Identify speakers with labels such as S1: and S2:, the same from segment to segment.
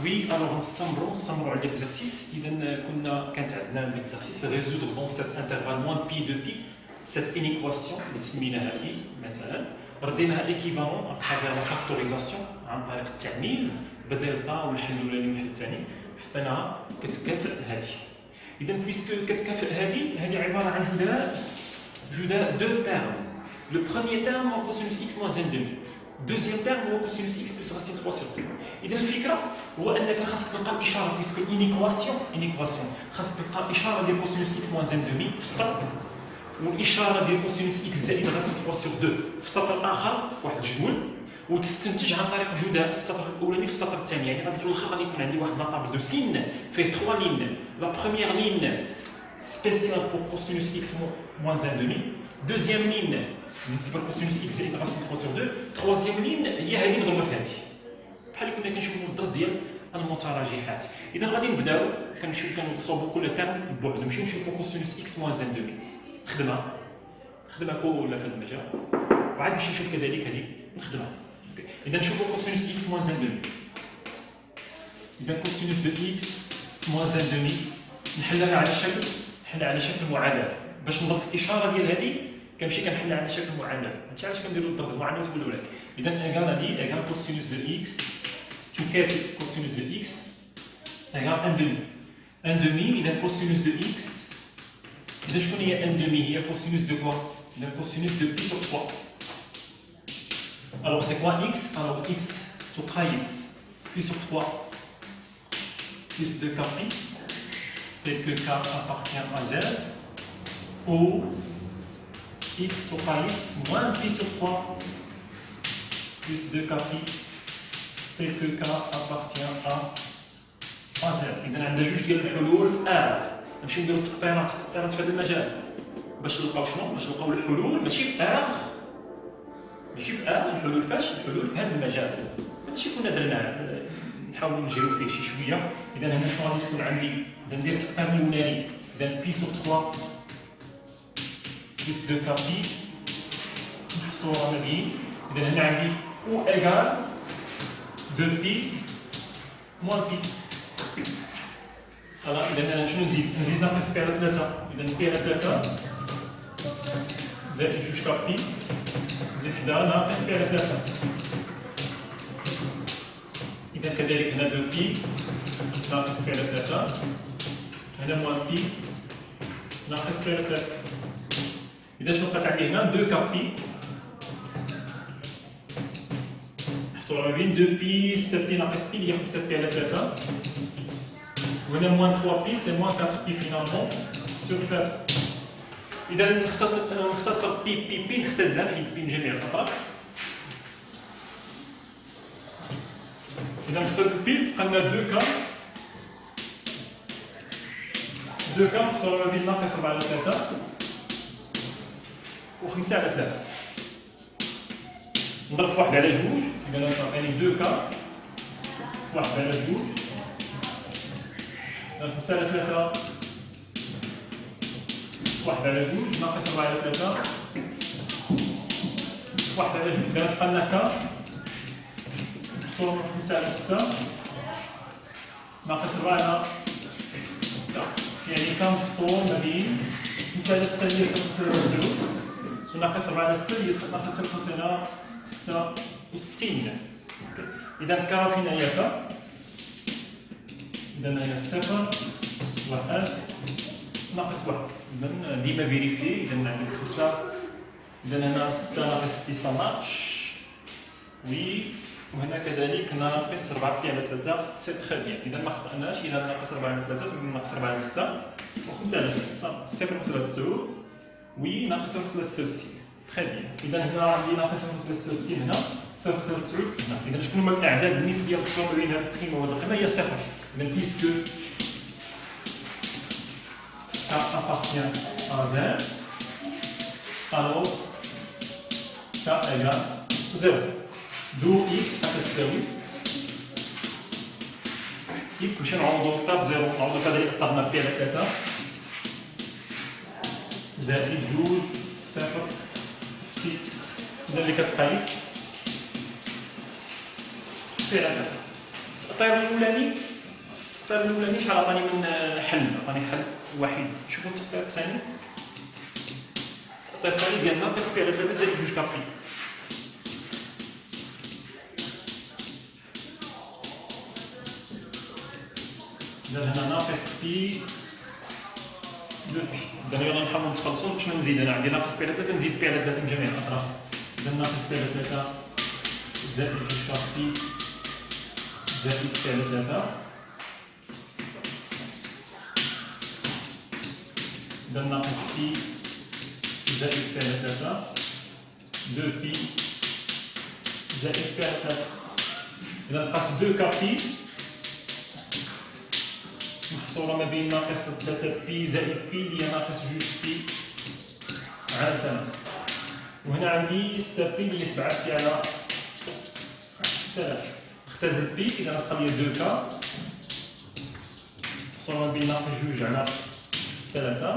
S1: Oui, alors نستمروا على l'exercice. إذا كانت عندنا l'exercice résoudre dans cet intervalle moins pi de pi cette inéquation اللي سميناها i مثلا رديناها équivalent à travers la factorisation عن طريق التعميل بدل طا والحل الاولاني والحل الثاني حطيناها كتكافئ هذه. إذا بويسكو كتكافئ هذه عبارة عن جداء دو تيرم. Le premier terme هو cosinus x moins n demi. Deuxième terme هو cosinus x plus racine 3 sur 2. إذا الفكرة هو أنك خاصك تلقى الإشارة بويسكو إنيكواسيون خاصك تلقى الإشارة ديال cosinus x moins n demi في سطر والإشارة ديال cosinus x زائد racine 3 sur 2 في سطر آخر في واحد الجدول وتستنتج عن طريق جداء السطر الأولاني في السطر الثاني. يعني غادي في الآخر غادي يكون عندي واحد لاطابل دو سين فيه 3 لين. لا بروميير لين spéciale pour cosinus x moins 1 demi. Deuxième ligne بالنسبه لكوسينوس اكس زائد راسين 3 sur 2. troisième ligne هي هذه مضروبه في هذه بحال اللي كنا كنشوفوا في الدرس ديال المتراجحات. اذا غادي نبداو كنصوبوا كل ترم بوحدو نمشيو نشوفوا كوسينوس اكس موان 1 دومي خدمه كلها في هذا المجال وعاد نمشي نشوف كذلك هذه نخدمها. اذا نشوفوا كوسينوس اكس موان 1 دومي. اذا كوسينوس دو اكس موان 1 دومي نحلها على شكل معادله باش ندرس الاشاره ديال هذه كنمشي كنحلها على شكل معادله. هادشي علاش كنديروا الدرس المعادله الاولى. اذا ايغال هادي ايغال كوسينوس دو اكس تكافئ كوسينوس دو اكس ايغال 1 دومي. 1 دومي اذا كوسينوس دو اكس اذا شكون هي 1 دومي؟ هي كوسينوس دو كوا؟ اذا كوسينوس دو بي سور 3. Alors c'est quoi x? Alors x تقايس pi sur 3 plus 2 k pi tel que k appartient à z ou x تقايس moins pi sur 3 plus 2 k pi tel que k appartient à z. إذا عندنا جوج ديال الحلول في نمشيو نديرو التقطيرات في هذا المجال باش نلقاو شنو؟ باش نلقاو الحلول ماشي في الحلول فاش؟ الحلول في هذا المجال. هادشي كنا درناه نحاولوا نجريو فيه شي شويه. إذا هنا شنو غادي تكون عندي؟ إذا ندير التقطير الأولاني إذا pi sur 3 plus 2 k pi محصورة ما بين. إذا هنا عندي او إيغال 2 pi موان pi. فوالا إذا أنا شنو نزيد ناقص بي على 3. إذا بي على 3 زائد 2 k pi نزيد حدا ناقص بي على 3. إذا كذلك هنا 2 pi ناقص بي على 3 هنا موان pi ناقص بي على 3. إذا شنو بقات عندي هنا 2 k pi محصورة ما بين 2 pi 6 pi ناقص pi اللي هي 5 pi على 3 وهنا موان 3 pi سي موان 4 pi فينالمون سور 3. إذا نختصر بي نختزلها بين جميع الأطراف. إذا نختزل بي بقى لنا 2 k محصورة ما بين ناقص 4 على 3 و5 على 3. نضرب في 1 على 2 إذا تعطيني 2 k في 1 على 2 5 على 3 في 1 على 2 ناقص 4 على 3 في 1 على 2. إذا تبقى لنا k محصورة من 5 على 6 ناقص 4 على 6 يعني k محصور ما بين 5 على 6 هي 6 على 0 وناقص 4 على 6 هي ناقص 5 على 66. إذا كا فينا هي كا. إذا هي 0 1 ناقص 1. إذا ديما فيريفي. إذا عندي 5 إذا هنا 6 ناقص 6 ça marche وي وهنا كذلك ناقص 4 بي على 3 سي تخي بيان. إذا ما خطأناش. إذا ناقص 4 على 3 ناقص 4 على 6 و5 على 6 0 على 9 وي ناقص 0 على 66 تخي بيان. إذا هنا عندي ناقص 0 على 66 هنا 0 على 9 هنا. إذا شكون هما الأعداد النسبية المقسومة بين هذه القيمة وهذه القيمة هي 0. إذا بويسكو k appartient à z alors k égale 0. دو x كتساوي x مشي نعوضو طاب 0 نعوضو كذلك طابنا بي على 3 زائد 2 0 بي. إذا اللي كتقايس بي على 3 التأطير الأولاني شحال عطاني من حل، عطاني حل وحيد. شوفوا التأطير الثاني، التأطير الثاني ديال ناقص بي على 3 زائد 2 كابي. إذا هنا ناقص بي دو بي. إذا يلا نحاولوا نتخلصوا شنو نزيد. أنا عندي ناقص بي على 3 نزيد بي على 3 من جميع الأطراف. إذا ناقص بي على 3 زائد 2 كابي زائد بي على 3. إذا ناقص بي زائد بي على 3 2 بي زائد بي على 3. إذا بقات 2 كابي محصورة ما بين ناقص 3 بي زائد بي اللي هي ناقص 2 بي على 3. وهنا عندي 6 بي اللي هي 7 بي على 3. اختزل بي، إذا بقى لي 2 كا محصورة ما بين ناقص 2 على 3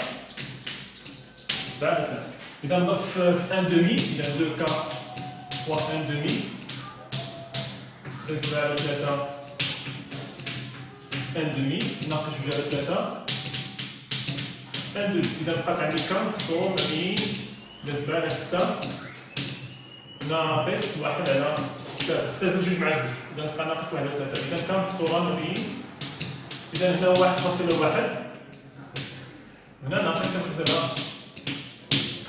S1: 7 على 3. إذا نضرب في 1 دومي، إذا 2 كا فوا 1 دومي 7 على 3 1 دومي ناقص 2 على 3 1 دومي. إذا بقات عندي كم محصور ما بين 7 على 6 ناقص 1 على 3. اختزل 2 مع 2، إذا تبقى ناقص 1 على 3. إذا كم محصورة ما بين، إذا هنا 1.1 هنا ناقص نختزلها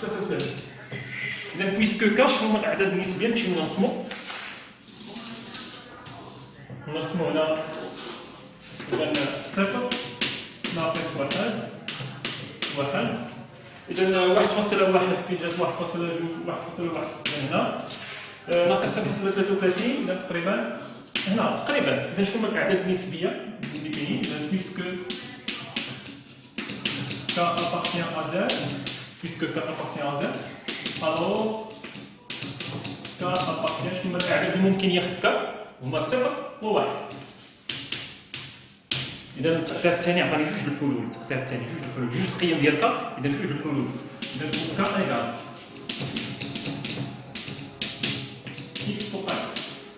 S1: 33. إذا بويسكو كاش هما الأعداد النسبية نمشيو نرسمو هنا. إذا 0 ناقص 1 إذا 1.1 في جهة 1.1 هنا ناقص 0.33. إذا تقريبا هنا تقريبا. إذا شنو هما الأعداد النسبية اللي كاينين؟ بويسكو K appartient à Z, puisque K appartient à Z, alors K appartient شنو هما الأعداد اللي ممكن ياخذ K؟ هما 0 و 1. إذا التأطير الثاني عطاني جوج الحلول، التأطير الثاني جوج القيم ديال K، إذا جوج الحلول. إذا K إيكال X فوق X.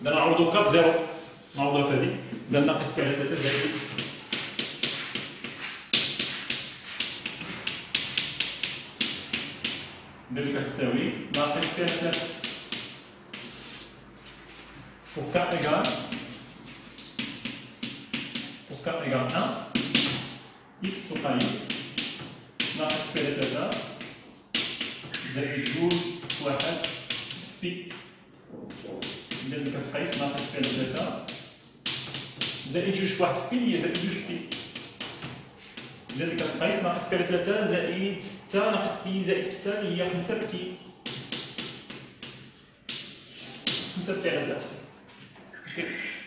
S1: إذا نعوضو K بزيرو، نعوضوها في هذه. إذا ناقص P على 3 زائد ذلك تساوي ناقص بي على 3 و K إيكال 1 X فوق X ناقص بي على 3 زائد 2 في 1 في بي. إذا كتقيس ناقص بي على 3 زائد 2 في 1 في بي اللي هي زائد 2 في بي. إذا كتقيس ناقص بي على 3 زائد 6 ناقص بي زائد 6 اللي هي 5 بي. 5 بي على 3. اوكي،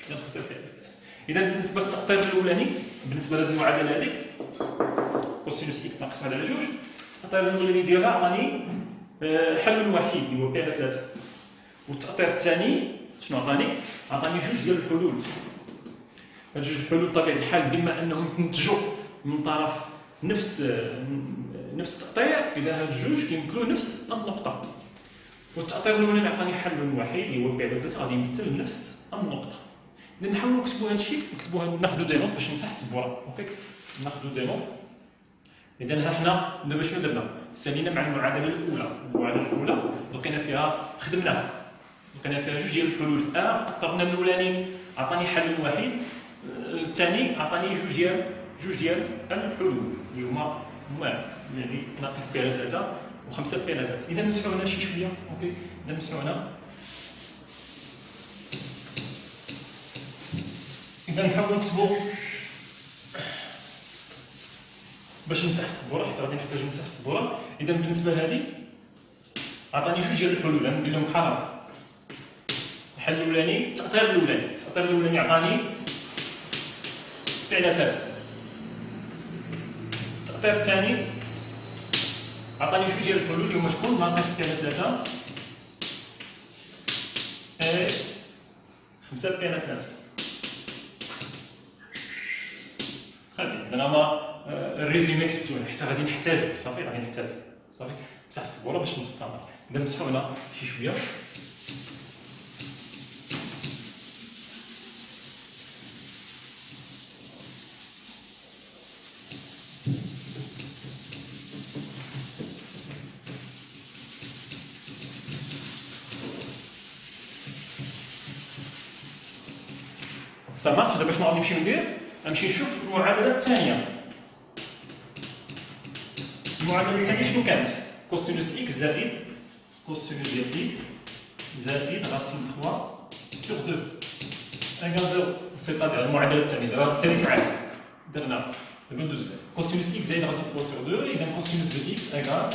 S1: إذا 5 بي على 3. إذا بالنسبة للتأطير الأولاني، بالنسبة لهذه المعادلة هذيك كوسينوس إكس ناقص 1 على 2، التأطير الأولاني ديالها عطاني حل وحيد اللي هو بي على 3. والتأطير الثاني شنو عطاني؟ عطاني جوج ديال الحلول. هاد جوج الحلول بطبيعة الحال بما أنهم ينتجوا من طرف نفس التأطير، إذا هاد الجوج كيمثلوا نفس النقطة. والتأطير الأولاني عطاني حل وحيد اللي هو بي على 3 غادي يمثل نفس النقطة. إذا نحاولوا نكتبوا هاد الشيء، ناخذوا دي نوت باش نمسح السبورة. أوكي، ناخذوا دي نوت. إذا ها حنا دابا شنو درنا؟ سالينا مع المعادلة الأولى. المعادلة الأولى لقينا فيها خدمناها، لقينا فيها جوج ديال الحلول في أطرنا الأولاني عطاني حل وحيد، الثاني عطاني جوج ديال الحلول اللي هما يعني ناقص بي على 3 و5 بي على 3. إذا نمسحوا هنا شي شوية. أوكي، إذا نمسحوا هنا. إذا نحاولوا نكتبوا باش نمسح السبورة، حيت غادي نحتاج نمسح السبورة. إذا بالنسبة لهذه عطاني جوج ديال الحلول، غندير لهم بحال هكا. الحل الأولاني، التأطير الأولاني عطاني بي على 3. التأطير الثاني عطاني جوج ديال الحلول اللي هما شكون؟ ناقص بي على 3 5 بي على 3. خلي إذا هما الريزومي كتبتوه حيت غادي نحتاجو، صافي غادي نحتاجو، صافي مسح السبورة باش نستمر. إذا نمسحو هنا شي شوية. سا مارش. دابا شنو غادي نمشي ندير؟ غنمشي نشوف المعادله الثانيه. المعادله الثانيه شنو كانت؟ كوسينوس اكس زائد كوسينوس ديال اكس زائد راسين 3 سور 2 ايكال 0. سيتادير المعادله الثانيه دابا ساليت معاك درنا دابا ندوز كوسينوس اكس زائد راسين 3 سور 2. اذا كوسينوس دو اكس ايكال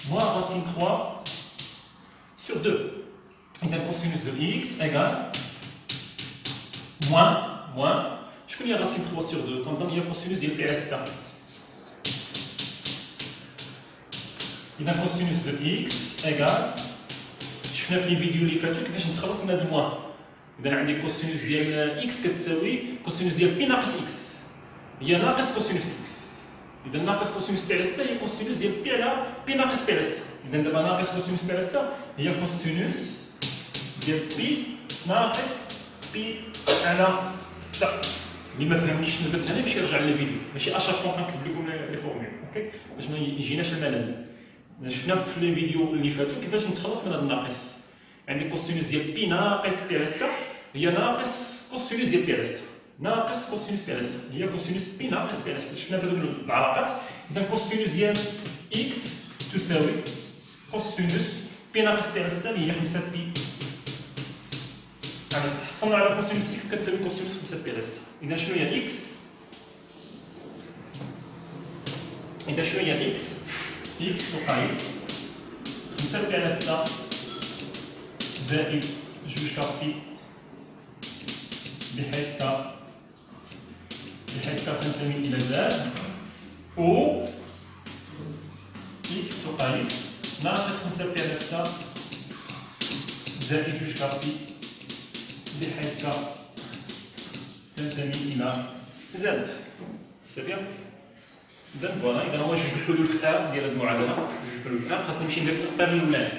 S1: موان راسين 3 سور 2. اذا كوسينوس دو اكس ايكال موان شكون هي راسين 3 سور 2؟ كنظن هي كوسينوس ديال بي اس تا. إذا كوسينوس دو إكس إيكال شفنا في الفيديو اللي فاتو كيفاش نتخلص من هاد الموان. إذا عندي كوسينوس ديال إكس كتساوي كوسينوس ديال بي ناقص إكس هي ناقص كوسينوس إكس. إذا ناقص كوسينوس بي على 6 هي كوسينوس ديال بي على بي ناقص بي على 6. إذا دابا ناقص كوسينوس بي على 6 هي كوسينوس ديال بي ناقص بي على 6. اللي ما فهمنيش شنو درت هنا يمشي يرجع للفيديو، ماشي اشاك فوا كنكتب لكم لي فورمول، اوكي، باش ما يجيناش الملل. شفنا في الفيديو اللي فاتو كيفاش نتخلص من هذا الناقص. عندي كوسينوس ديال بي ناقص بي على 6 هي ناقص كوسينوس ديال بي على 6 ناقص كوسينوس بي على 6 هي كوسينوس بي ناقص بي على 6. شفنا في هذوك العلاقات. اذا كوسينوس ديال اكس تساوي كوسينوس بي ناقص بي على 6 هي 5 بي على 6. حصلنا على كوسينوس اكس كتساوي كوسينوس 5 بي على 6. اذا شنو هي اكس؟ اذا شنو هي اكس؟ اكس تقايس 5 بي على 6 زائد 2 كابي بحيث ك تنتمي الى زاد او اكس تقايس ناقص 5 بي على 6 زائد 2 كابي بحيث ك تنتمي الى زاد. سي بيان. اذا فوالا، اذا هو جوج الحلول في ار ديال هذه المعادله. جوج الحلول في ار خاصنا نمشي ندير التقطير الاولاني.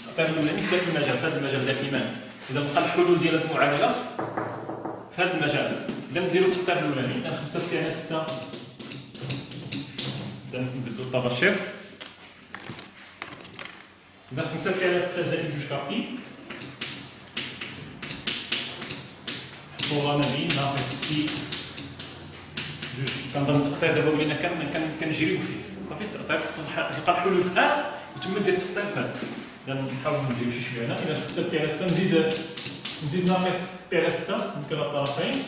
S1: التقطير الاولاني في هذا المجال، في هذا المجال ديال الايمان. اذا بقى الحلول ديال هذه المعادله في هذا المجال. اذا نديرو التقطير الاولاني. اذا 5 بي على 6 اذا نبدلو الطباشير. اذا 5 بي على 6 زائد 2 كابي صورة ما بين ناقص بي جوج. كنظن التقطير دابا ولينا كنجريو فيه صافي. التقطير نلقى الحلول في ا وثم ندير التقطير في ا. اذا نحاول نديرو شي شويه هنا. اذا 5 بي على 6 نزيد ناقص بي على 6 من كلا الطرفين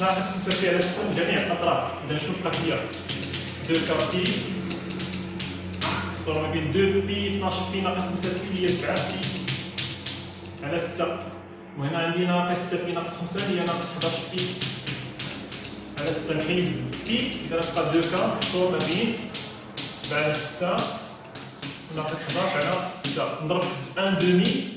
S1: ناقص 5 بي على 6 من جميع الاطراف. اذا شنو بقات ليا؟ 2 كابي صورة ما بين 2 بي 12 بي ناقص 5 بي هي 7 بي على 6. وهنا عندي ناقص 6 بي ناقص 5 هي ناقص 11 بي على 6. نحيد بي اذا تبقى 2 كا صورة ما بين 7 على 6 ناقص 11 على 6. نضرب في 1 دومي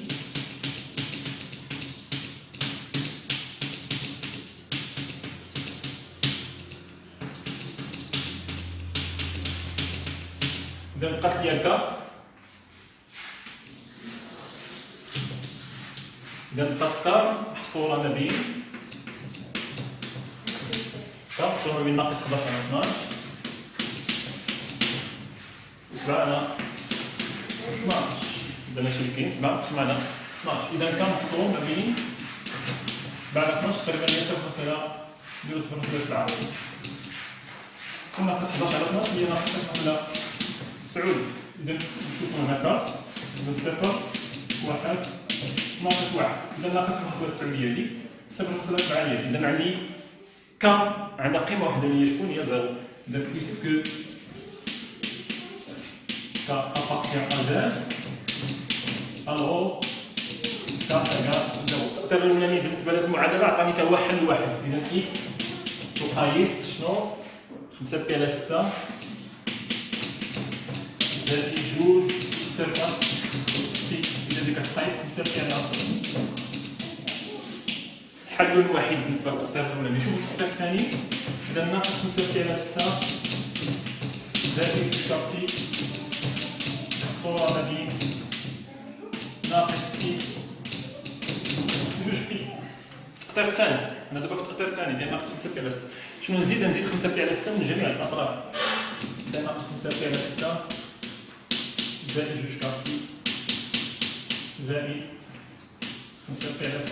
S1: إذا بقات ليا كا. إذا بقات كا محصورة ما بين محصورة ما بين ناقص 11 على 12 و 7 على 12. إذا ماشي كاين 7 على 12. إذا كان محصور ما بين 7 على 12 تقريبا هي 0.0.7. ناقص 11 على 12 هي ناقص 0.9. إذا نشوفو هناك إذا 0 1 ناقص 1. إذا ناقص 0.9 هي هادي 0.7 هي هادي. إذا عندي ك عندها قيمة واحدة اللي هي شكون؟ هي 0. إذا بويسكو ك appartient à Z alors ك إيكال 0. التقدير الأولاني بالنسبة لهاد المعادلة عطاني حتى هو حل واحد. إذا إكس تقايس شنو؟ 5 بي على 6 زائد 2 في 7 بي. إذا اللي كتقايس 5 بي على الحل الوحيد بالنسبة للتقدير الأولاني. نشوفو التقدير الثاني. إذا ناقص 5 بي على 6 زائد 2 بي صورة ما بين ناقص بي 2 بي. التقدير الثاني انا دابا في التأطير الثاني ديال ناقص 5 بي على 6. شنو نزيد؟ نزيد 5 بي على 6 من جميع الاطراف. ديال ناقص 5 بي على 6 زائد 2 كابي زائد 5 بي على 6.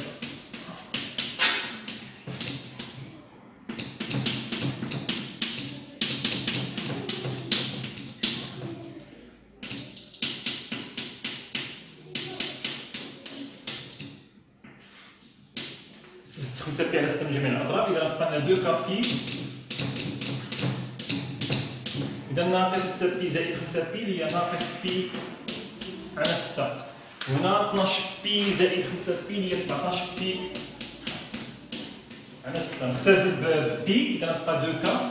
S1: زدت 5 بي على 6 من جميع الاطراف، اذا غتبقى لنا 2 كابي، اذا ناقص 6 بي زائد 5 بي اللي هي ناقص بي على 6. هنا 12 بي زائد 5 بي اللي هي 17 بي على 6. نختزل بي، اذا غتبقى 2 كا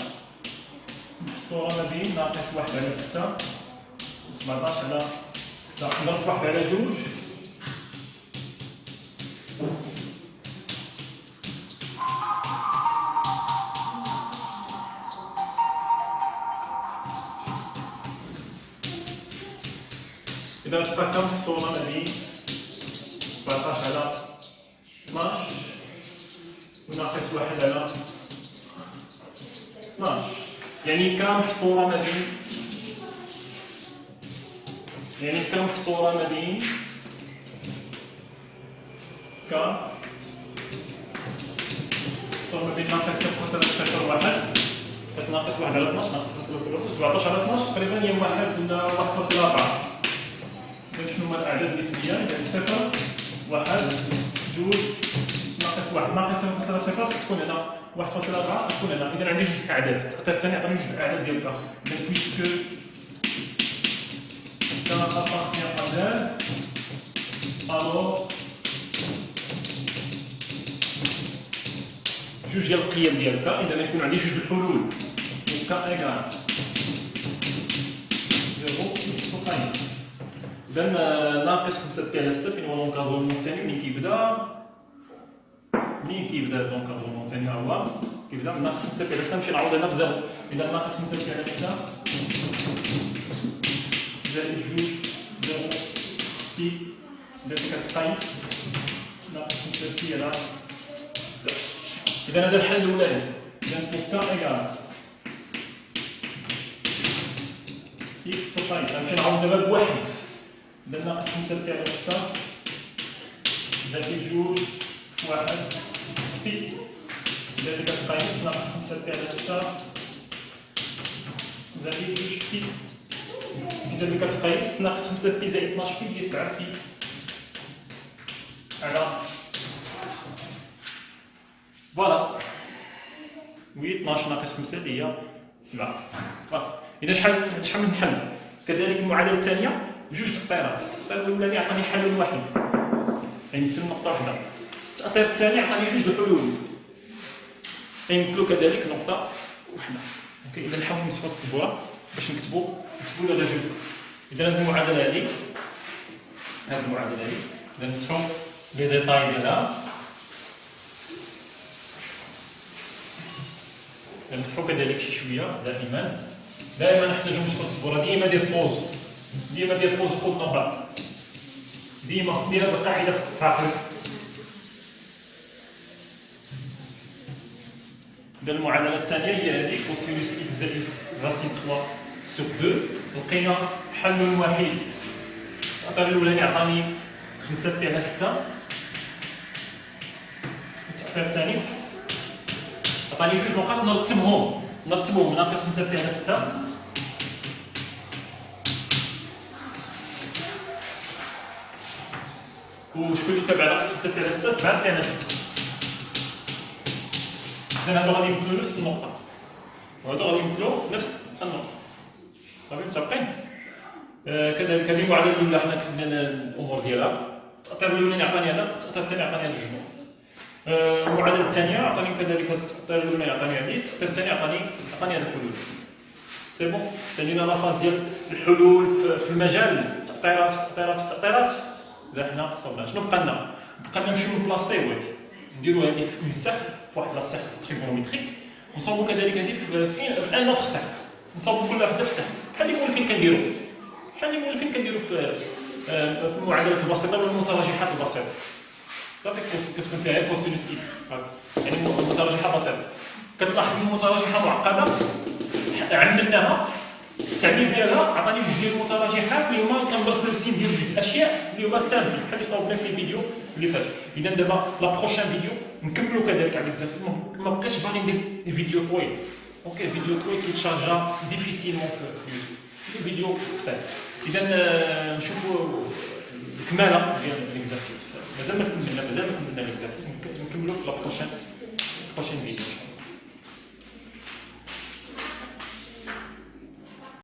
S1: محصوره ما بين ناقص 1 على 6 و 17 على 6. نضرب في 1 على 2 إذا غتبقى كم محصورة ما بين 17 على 12 وناقص 1 على 12، يعني كم محصورة ما بين ناقص 0.0 1 ناقص 1 على 12 ناقص 17 على 12 تقريبا هي 1 ولا 1.4. شنو هما الاعداد النسبيه؟ اذا 0 1 2 ناقص 1 ناقص 0.0 تكون هنا 1.4 تكون هنا. اذا عندي جوج اعداد، التأطير الثاني عطاني جوج الاعداد ديال كا. اذا بويسكو كا ابارتيان ا زد الوغ جوج ديال القيم ديال كا، اذا يكون عندي جوج الحلول. كا ايكال 0 اكس تايمز. إذا ناقص 5 بي على 6 فين هو لونكادرمون الثاني. منين كيبدا لونكادرمون الثاني؟ هو كيبدا من ناقص 5 بي على 6 نمشي نعوض هنا بزيرو. إذا ناقص 5 بي على 6 زائد 2 0 بي التي كتقايس ناقص 5 بي على 6. إذا هذا الحل الأولاني. إذا بوغ كا إيكال إكس تقايس غنمشي نعوض دابا بواحد. إذا ناقص 5 بي على 6 زائد 2 في 1 بي إذا كتقايس ناقص 5 بي على 6 زائد 2 بي. إذا كتقايس ناقص 5 بي زائد 12 بي هي 7 بي على 6. فوالا وي 12 ناقص 5 اللي هي 7. إذا شحال من حل؟ كذلك المعادلة الثانية جوج تأطيرات. التأطير الأولاني عطاني حل واحد، يمثل نقطة واحدة. التأطير الثاني عطاني جوج الحلول، يمثلوا كذلك نقطة واحدة. إذا نحاول نمسحوا السبورة باش نكتبوا لو ريزولتا. إذا هذه المعادلة هذه إذا نمسحوا لي ديتاي ديالها. نمسحوا كذلك شي شوية. دائما نحتاجو نمسحوا السبورة. ديما دير بوز خذ نقط. ديما دير هذه القاعدة في عقلك. إذا المعادلة الثانية هي هذه كوسينوس إكس زائد راسين 3 سور 2. لقينا حل وحيد. التأطير الأولاني عطاني 5 بي على 6. التأطير الثاني عطاني جوج نقط نرتبهم ناقص 5 بي على 6 وشكون اللي تابع ناقص 5 بي على 6 7 بي على 6. إذا هادو غادي يمثلوا نفس النقطة وهادو غادي يمثلوا نفس النقطة. صافي متفقين؟ كذلك هذه المعادلة الأولى حنا كتبنا الأمور ديالها. التأطير الأولاني عطاني هذا، التأطير الثاني عطاني هاد جوج نقط. المعادلة الثانية عطاني كذلك هاد التأطير الأولاني عطاني هذه، التأطير الثاني عطاني هاد الحلول. سي بون، سالينا لافاز ديال الحلول في المجال التأطيرات. إذا حنا صوبنا شنو بقى لنا؟ نمشيو نبلاصيو نديرو هذه في اون سيركل في واحد لا سيركل تريغونوميتريك، ونصاوبو كذلك هذه في ان اوتر سيركل، نصاوبو كل واحدة في سيركل. بحال اللي مولفين كنديرو في المعادلات البسيطة والمتراجحات البسيطة. صافي كتكون فيها غير كوسينوس اكس، يعني متراجحه بسيطه. كتلاحظ المتراجحه معقده عملناها التعليم ديالها عطاني جوج ديال المتراجحات اللي هما كنبرسلو السين ديال جوج الاشياء اللي هما سامبل بحال اللي صاوبنا في الفيديو اللي فات. اذا دابا لا بروشان فيديو نكملوا كذلك على ليكزارسيس، ما بقيتش باغي ندير فيديو طويل. اوكي فيديو طويل كيتشارجا ديفيسيلمون في يوتيوب، فيديو قصير. اذا نشوفوا الكماله ديال ليكزارسيس. مازال ما كملنا ليكزارسيس، نكملوا في لا بروشان فيديو.